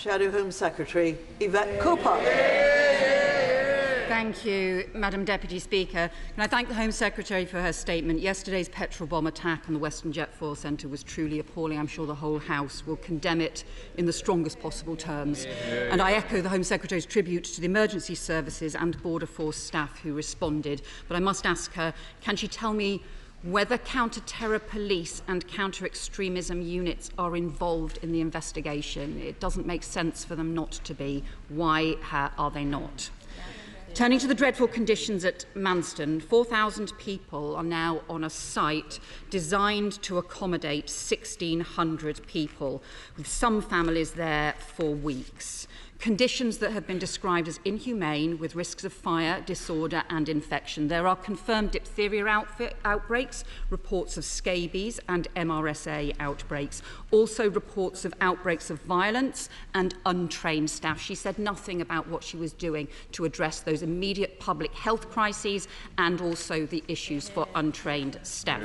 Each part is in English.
Shadow Home Secretary Yvette Cooper. Thank you, Madam Deputy Speaker. Can I thank the Home Secretary for her statement? Yesterday's petrol bomb attack on the Western Jet Foil Centre was truly appalling. I'm sure the whole House will condemn it in the strongest possible terms. And I echo the Home Secretary's tribute to the emergency services and Border Force staff who responded. But I must ask her, can she tell me whether counter-terror police and counter-extremism units are involved in the investigation? It doesn't make sense for them not to be. Why are they not? Turning to the dreadful conditions at Manston, 4,000 people are now on a site designed to accommodate 1,600 people, with some families there for weeks. Conditions that have been described as inhumane, with risks of fire, disorder and infection. There are confirmed diphtheria outbreaks, reports of scabies and MRSA outbreaks. Also reports of outbreaks of violence and untrained staff. She said nothing about what she was doing to address those immediate public health crises and also the issues for untrained staff.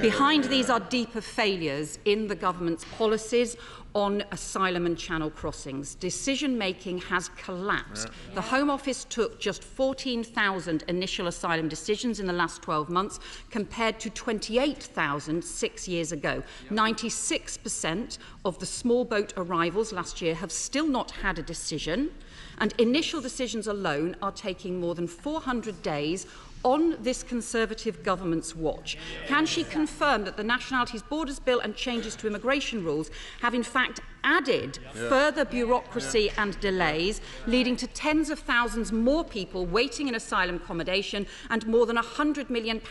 Behind these are deeper failures in the government's policies on asylum and channel crossings. Decision-making has collapsed. The Home Office took just 14,000 initial asylum decisions in the last 12 months, compared to 28,000 6 years ago. 96% of the small boat arrivals last year have still not had a decision, and initial decisions alone are taking more than 400 days on this Conservative government's watch. Can she confirm that the Nationalities Borders Bill and changes to immigration rules have in fact added further bureaucracy and delays, leading to tens of thousands more people waiting in asylum accommodation and more than £100 million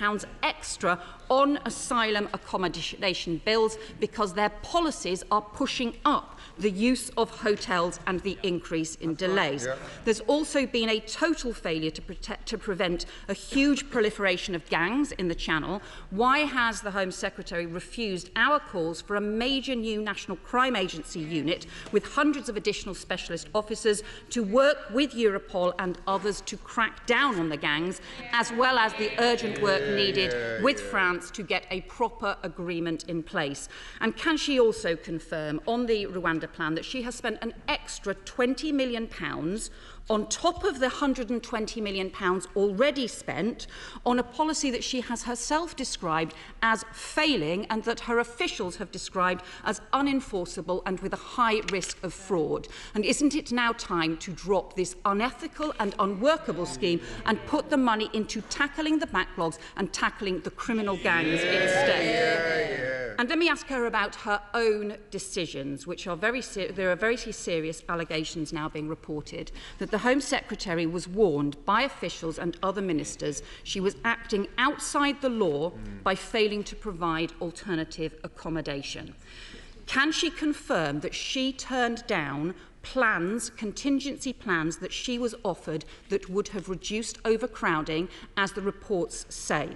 extra on asylum accommodation bills because their policies are pushing up the use of hotels and the increase in delays? There's also been a total failure to prevent a huge proliferation of gangs in the Channel. Why has the Home Secretary refused our calls for a major new National Crime Agency unit with hundreds of additional specialist officers to work with Europol and others to crack down on the gangs, as well as the urgent work needed with France to get a proper agreement in place? And can she also confirm on the Rwanda plan that she has spent an extra £20 million on top of the £120 million already spent on a policy that she has herself described as failing and that her officials have described as unenforceable and with a high risk of fraud? And isn't it now time to drop this unethical and unworkable scheme and put the money into tackling the backlogs and tackling the criminal gangs instead? And let me ask her about her own decisions, which are there are very serious allegations now being reported that the Home Secretary was warned by officials and other ministers she was acting outside the law by failing to provide alternative accommodation. Can she confirm that she turned down contingency plans that she was offered that would have reduced overcrowding, as the reports say?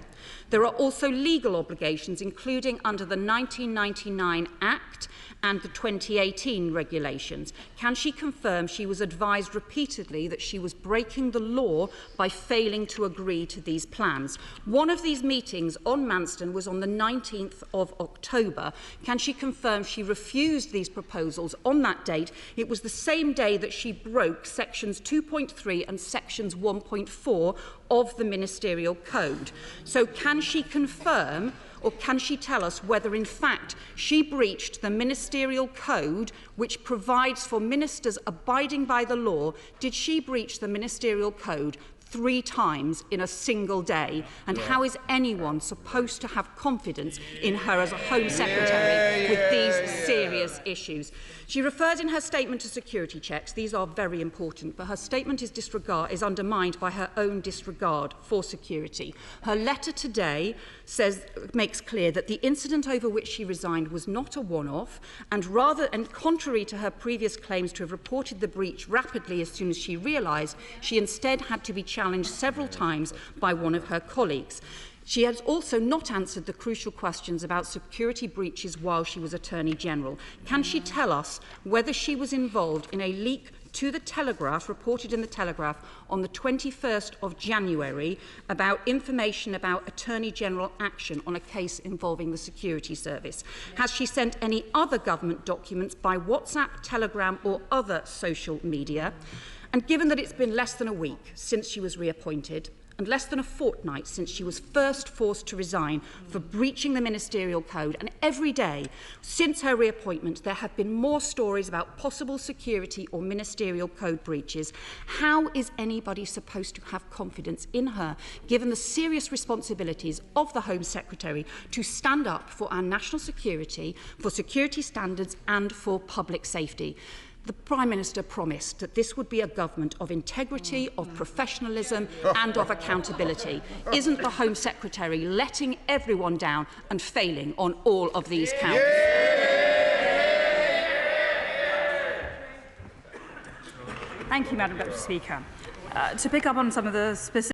There are also legal obligations, including under the 1999 Act and the 2018 regulations. Can she confirm she was advised repeatedly that she was breaking the law by failing to agree to these plans? One of these meetings on Manston was on the 19th of October. Can she confirm she refused these proposals on that date? It was the same day that she broke sections 2.3 and sections 1.4 of the ministerial code. So can she confirm, or can she tell us whether in fact she breached the ministerial code which provides for ministers abiding by the law? Did she breach the ministerial code 3 times in a single day? And how is anyone supposed to have confidence in her as a Home Secretary with these serious issues? She refers in her statement to security checks. These are very important, but her statement is undermined by her own disregard for security. Her letter today makes clear that the incident over which she resigned was not a one-off, and contrary to her previous claims to have reported the breach rapidly as soon as she realised, she instead had to be challenged several times by one of her colleagues. She has also not answered the crucial questions about security breaches while she was Attorney General. Can she tell us whether she was involved in a leak to the Telegraph, reported in the Telegraph on the 21st of January, about information about Attorney General action on a case involving the security service? Has she sent any other government documents by WhatsApp, Telegram or other social media? And given that it's been less than a week since she was reappointed, and less than a fortnight since she was first forced to resign for breaching the ministerial code, and every day since her reappointment there have been more stories about possible security or ministerial code breaches, how is anybody supposed to have confidence in her, given the serious responsibilities of the Home Secretary to stand up for our national security, for security standards and for public safety? The Prime Minister promised that this would be a government of integrity, of professionalism and of accountability. Isn't the Home Secretary letting everyone down and failing on all of these counts? Thank you, Madam Deputy Speaker. To pick up on some of the specific